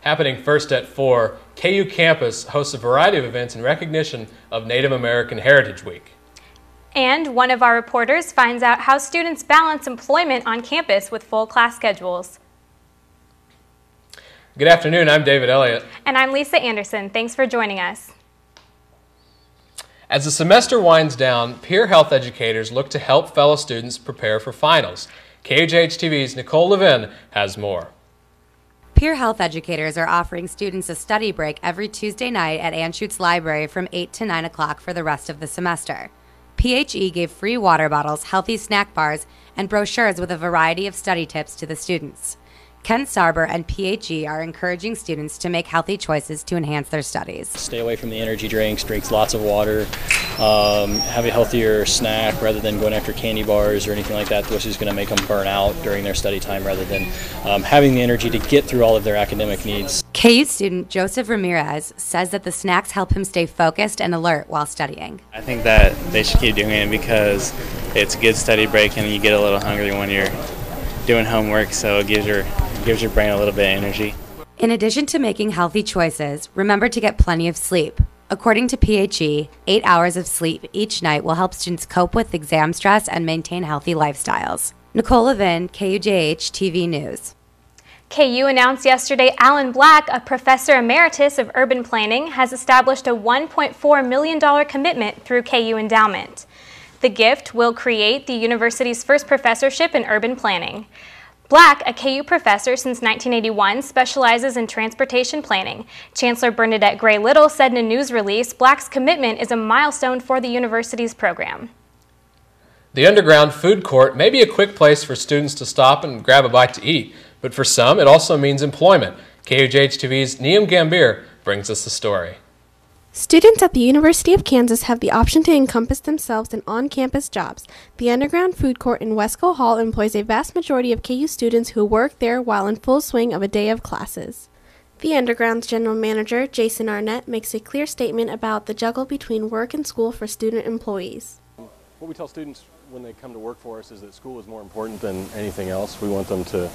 Happening first at 4, KU campus hosts a variety of events in recognition of Native American Heritage Week. And one of our reporters finds out how students balance employment on campus with full class schedules. Good afternoon, I'm David Elliott. And I'm Lisa Anderson. Thanks for joining us. As the semester winds down, peer health educators look to help fellow students prepare for finals. KUJH-TV's Nicole Levin has more. Peer health educators are offering students a study break every Tuesday night at Anschutz Library from 8 to 9 o'clock for the rest of the semester. PHE gave free water bottles, healthy snack bars, and brochures with a variety of study tips to the students. Ken Sarber and PHE are encouraging students to make healthy choices to enhance their studies. Stay away from the energy drinks, drink lots of water, have a healthier snack rather than going after candy bars or anything like that, which is going to make them burn out during their study time rather than having the energy to get through all of their academic needs. KU student Joseph Ramirez says that the snacks help him stay focused and alert while studying. I think that they should keep doing it because it's a good study break and you get a little hungry when you're doing homework, so it gives your brain a little bit of energy. In addition to making healthy choices, remember to get plenty of sleep. According to PHE, 8 hours of sleep each night will help students cope with exam stress and maintain healthy lifestyles. Nicole Levin, KUJH-TV News. KU announced yesterday Alan Black, a professor emeritus of urban planning, has established a $1.4 million commitment through KU Endowment. The gift will create the university's first professorship in urban planning. Black, a KU professor since 1981, specializes in transportation planning. Chancellor Bernadette Gray-Little said in a news release, Black's commitment is a milestone for the university's program. The underground food court may be a quick place for students to stop and grab a bite to eat, but for some it also means employment. KUJH-TV's Neam Gambir brings us the story. Students at the University of Kansas have the option to encompass themselves in on-campus jobs. The underground food court in Wesco Hall employs a vast majority of KU students who work there while in full swing of a day of classes. The underground's general manager, Jason Arnett, makes a clear statement about the juggle between work and school for student employees. What we tell students when they come to work for us is that school is more important than anything else. We want them to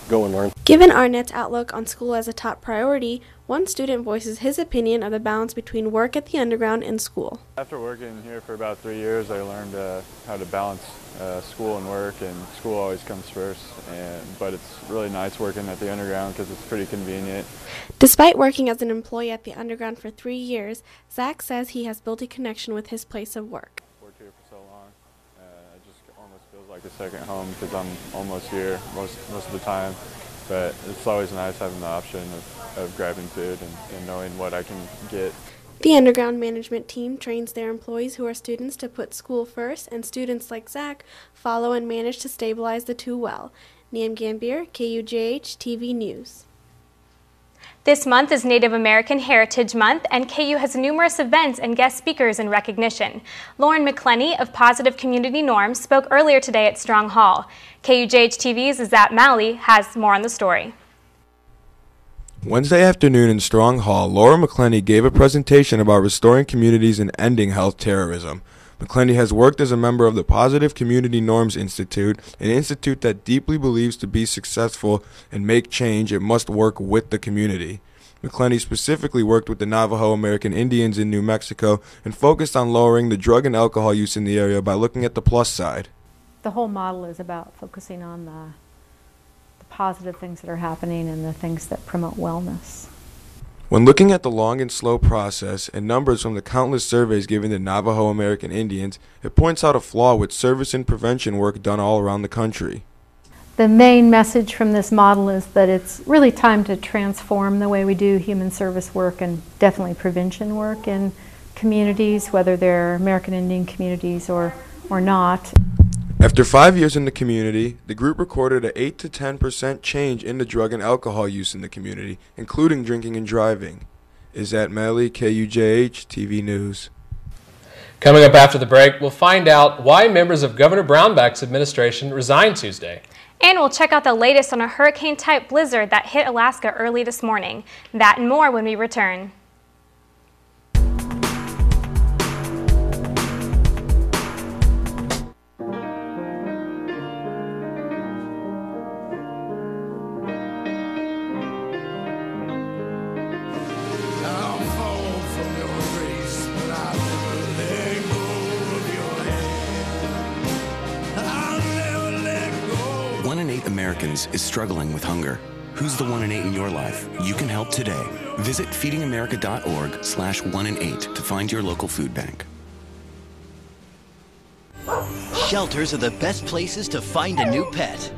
go and learn. Given Arnett's outlook on school as a top priority, one student voices his opinion of the balance between work at the underground and school. After working here for about 3 years, I learned how to balance school and work, and school always comes first. But it's really nice working at the underground because it's pretty convenient. Despite working as an employee at the underground for 3 years, Zach says he has built a connection with his place of work. Worked here for so long, it just almost feels like a second home because I'm almost here most of the time. But it's always nice having the option of grabbing food and knowing what I can get. The underground management team trains their employees who are students to put school first, and students like Zach follow and manage to stabilize the two well. Neam Gambir, KUJH-TV News. This month is Native American Heritage Month, and KU has numerous events and guest speakers in recognition. Lauren McClenny of Positive Community Norms spoke earlier today at Strong Hall. KUJH-TV's Zach Malley has more on the story. Wednesday afternoon in Strong Hall, Laura McClenny gave a presentation about restoring communities and ending health terrorism. McClenny has worked as a member of the Positive Community Norms Institute, an institute that deeply believes to be successful and make change, it must work with the community. McClenny specifically worked with the Navajo American Indians in New Mexico and focused on lowering the drug and alcohol use in the area by looking at the plus side. The whole model is about focusing on the positive things that are happening and the things that promote wellness. When looking at the long and slow process and numbers from the countless surveys given to Navajo American Indians, it points out a flaw with service and prevention work done all around the country. The main message from this model is that it's really time to transform the way we do human service work and definitely prevention work in communities, whether they're American Indian communities or not. After 5 years in the community, the group recorded an 8 to 10% change in the drug and alcohol use in the community, including drinking and driving. Zach Malley, KUJH-TV News. Coming up after the break, we'll find out why members of Governor Brownback's administration resigned Tuesday. And we'll check out the latest on a hurricane-type blizzard that hit Alaska early this morning. That and more when we return. Americans is struggling with hunger. Who's the 1 in 8 in your life? You can help today. Visit feedingamerica.org/1in8 to find your local food bank. Shelters are the best places to find a new pet.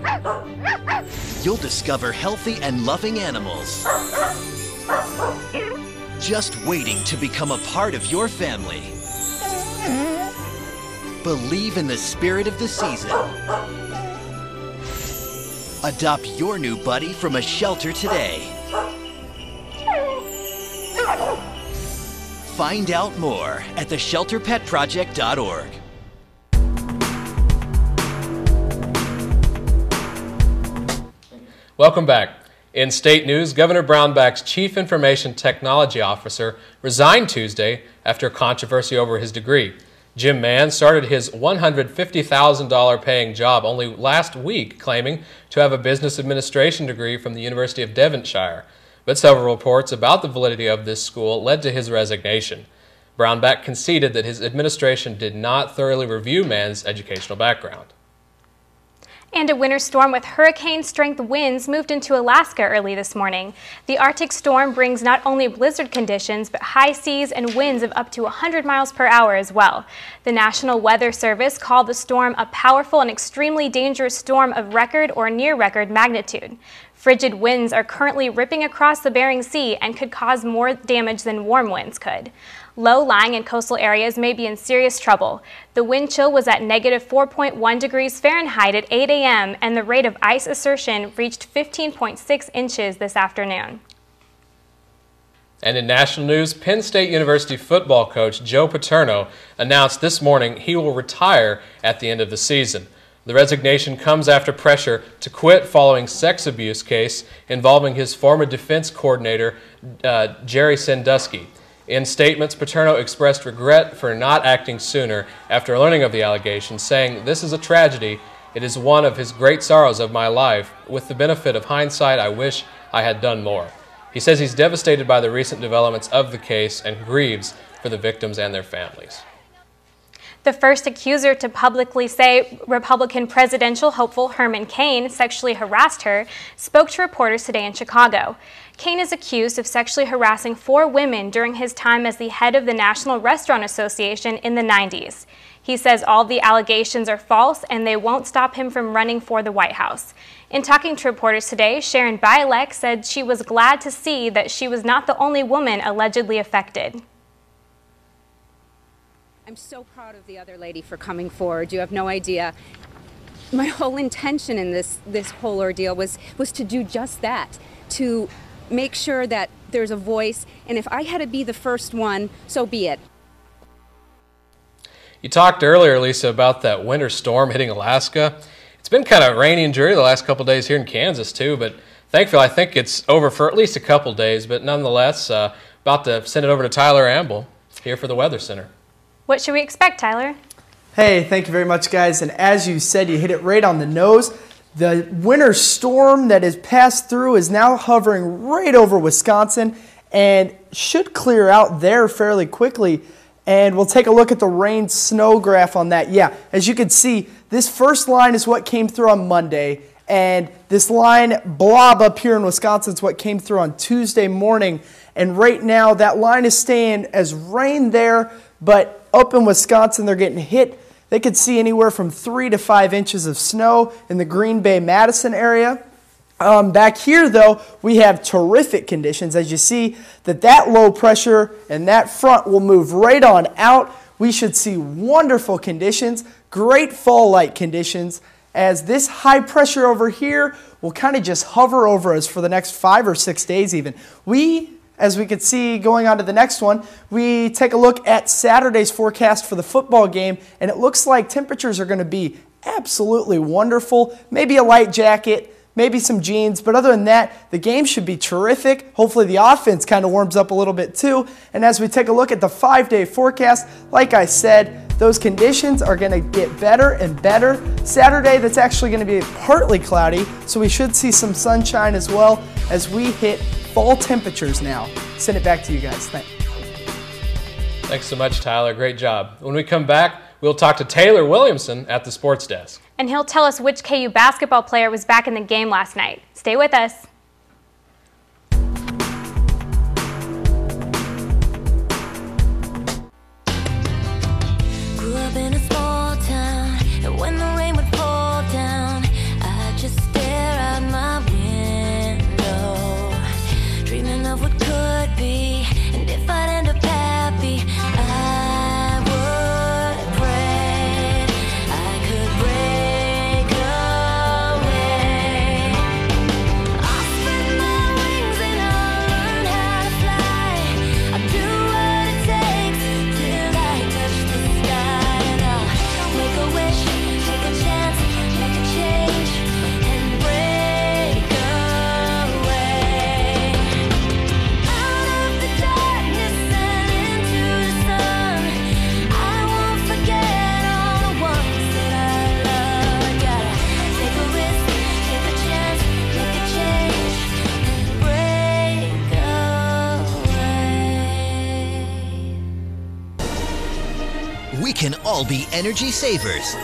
You'll discover healthy and loving animals, just waiting to become a part of your family. Believe in the spirit of the season. Adopt your new buddy from a shelter today. Find out more at theshelterpetproject.org. Welcome back. In state news, Governor Brownback's Chief Information Technology Officer resigned Tuesday after controversy over his degree. Jim Mann started his $150,000 paying job only last week, claiming to have a business administration degree from the University of Devonshire. But several reports about the validity of this school led to his resignation. Brownback conceded that his administration did not thoroughly review Mann's educational background. And a winter storm with hurricane-strength winds moved into Alaska early this morning. The Arctic storm brings not only blizzard conditions, but high seas and winds of up to 100 miles per hour as well. The National Weather Service called the storm a powerful and extremely dangerous storm of record or near-record magnitude. Frigid winds are currently ripping across the Bering Sea and could cause more damage than warm winds could. Low-lying and coastal areas may be in serious trouble. The wind chill was at negative 4.1 degrees Fahrenheit at 8 a.m. and the rate of ice assertion reached 15.6 inches this afternoon. And in national news, Penn State University football coach Joe Paterno announced this morning he will retire at the end of the season. The resignation comes after pressure to quit following sex abuse case involving his former defense coordinator, Jerry Sandusky. In statements, Paterno expressed regret for not acting sooner after learning of the allegations, saying, "This is a tragedy. It is one of his great sorrows of my life. With the benefit of hindsight, I wish I had done more." He says he's devastated by the recent developments of the case and grieves for the victims and their families. The first accuser to publicly say Republican presidential hopeful Herman Cain sexually harassed her spoke to reporters today in Chicago. Cain is accused of sexually harassing 4 women during his time as the head of the National Restaurant Association in the 90s. He says all the allegations are false and they won't stop him from running for the White House. In talking to reporters today, Sharon Bialek said she was glad to see that she was not the only woman allegedly affected. I'm so proud of the other lady for coming forward. You have no idea. My whole intention in this whole ordeal was to do just that, to make sure that there's a voice, and if I had to be the first one, so be it. You talked earlier, Lisa, about that winter storm hitting Alaska. It's been kind of rainy and dreary the last couple days here in Kansas too, but thankfully I think it's over for at least a couple days, but nonetheless, about to send it over to Tyler Amble here for the Weather Center. What should we expect, Tyler? Hey, thank you very much, guys. And as you said, you hit it right on the nose. The winter storm that has passed through is now hovering right over Wisconsin and should clear out there fairly quickly. And we'll take a look at the rain-snow graph on that. Yeah, as you can see, this first line is what came through on Monday. And this line blob up here in Wisconsin is what came through on Tuesday morning. And right now, that line is staying as rain there, but up in Wisconsin, they're getting hit. They could see anywhere from 3 to 5 inches of snow in the Green Bay, Madison area. Back here, though, we have terrific conditions. As you see, that low pressure and that front will move right on out. We should see wonderful conditions, great fall-like conditions, as this high pressure over here will kind of just hover over us for the next 5 or 6 days even. As we could see going on to the next one, we take a look at Saturday's forecast for the football game, and it looks like temperatures are going to be absolutely wonderful. Maybe a light jacket, maybe some jeans, but other than that, the game should be terrific. Hopefully the offense kind of warms up a little bit too. And as we take a look at the 5-day forecast, like I said, those conditions are going to get better and better. Saturday, that's actually going to be partly cloudy, so we should see some sunshine as well as we hit fall temperatures now. Send it back to you guys. Thanks so much, Tyler. Great job. When we come back, We'll talk to Taylor Williamson at the sports desk. And he'll tell us which KU basketball player was back in the game last night. Stay with us. Grew up in a small town, and when the rain would fall down, I'd just stare out my window, dreaming of what could be, and if I'd end up happy, I would pray I could break away. I'll spread my wings and I'll learn how to fly. I'll do what it takes till I touch the sky, and I'll make a wish, take a chance, make a change, and break away. Out of the darkness and into the sun, I won't forget all the ones that I love. I gotta take a risk, take a chance, make a change, and break away. We can all be energy savers.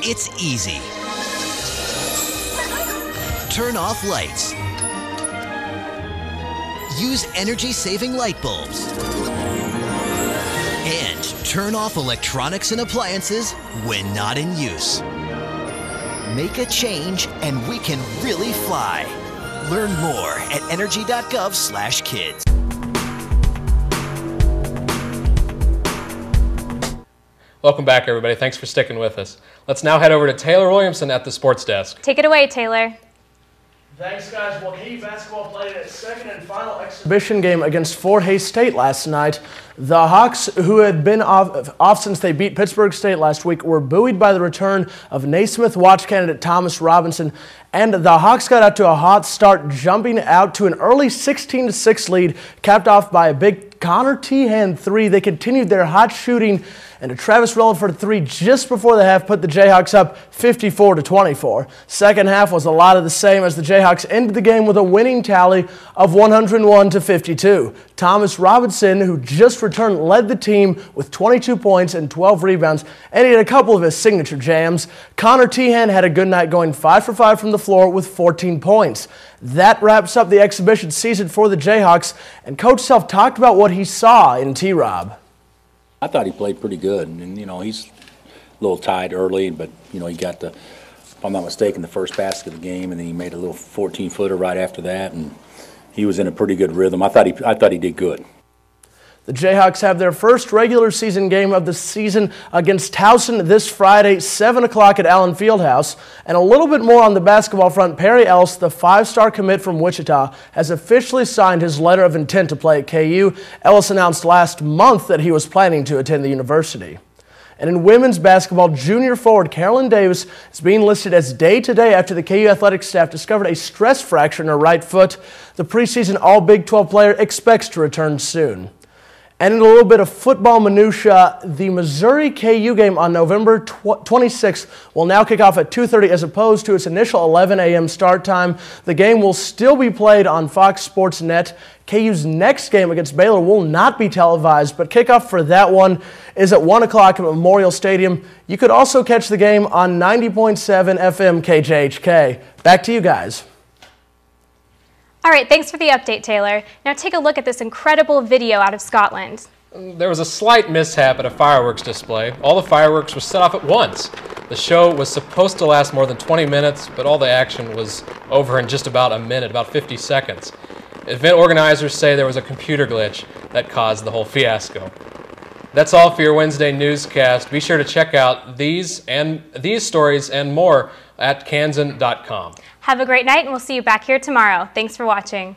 It's easy. Turn off lights. Use energy-saving light bulbs. And turn off electronics and appliances when not in use. Make a change and we can really fly. Learn more at energy.gov/kids. Welcome back, everybody. Thanks for sticking with us. Let's now head over to Taylor Williamson at the sports desk. Take it away, Taylor. Thanks, guys. Well, KU basketball played its second and final exhibition game against Fort Hays State last night. The Hawks, who had been off since they beat Pittsburgh State last week, were buoyed by the return of Naismith watch candidate Thomas Robinson, and the Hawks got out to a hot start, jumping out to an early 16-6 lead, capped off by a big Connor Tehan three. They continued their hot shooting, and a Travis Relaford three just before the half put the Jayhawks up 54-24. Second half was a lot of the same as the Jayhawks ended the game with a winning tally of 101-52. Thomas Robinson, who just returned, led the team with 22 points and 12 rebounds, and he had a couple of his signature jams. Connor Tehan had a good night, going 5 for 5 from the floor with 14 points. That wraps up the exhibition season for the Jayhawks, and Coach Self talked about what he saw in T-Rob. I thought he played pretty good, and you know, he's a little tied early, but you know, he got the, if I'm not mistaken, the first basket of the game, and then he made a little 14-footer right after that, and he was in a pretty good rhythm. I thought he did good. The Jayhawks have their first regular season game of the season against Towson this Friday, 7 o'clock at Allen Fieldhouse. And a little bit more on the basketball front, Perry Ellis, the five-star commit from Wichita, has officially signed his letter of intent to play at KU. Ellis announced last month that he was planning to attend the university. And in women's basketball, junior forward Carolyn Davis is being listed as day-to-day after the KU athletic staff discovered a stress fracture in her right foot. The preseason All-Big 12 player expects to return soon. And in a little bit of football minutia, the Missouri-KU game on November 26th will now kick off at 2:30 as opposed to its initial 11 a.m. start time. The game will still be played on Fox Sports Net. KU's next game against Baylor will not be televised, but kickoff for that one is at 1 o'clock at Memorial Stadium. You could also catch the game on 90.7 FM KUJH-TV. Back to you guys. All right, thanks for the update, Taylor. Now take a look at this incredible video out of Scotland. There was a slight mishap at a fireworks display. All the fireworks were set off at once. The show was supposed to last more than 20 minutes, but all the action was over in just about a minute, about 50 seconds. Event organizers say there was a computer glitch that caused the whole fiasco. That's all for your Wednesday newscast. Be sure to check out these stories and more at kansan.com. Have a great night, and we'll see you back here tomorrow. Thanks for watching.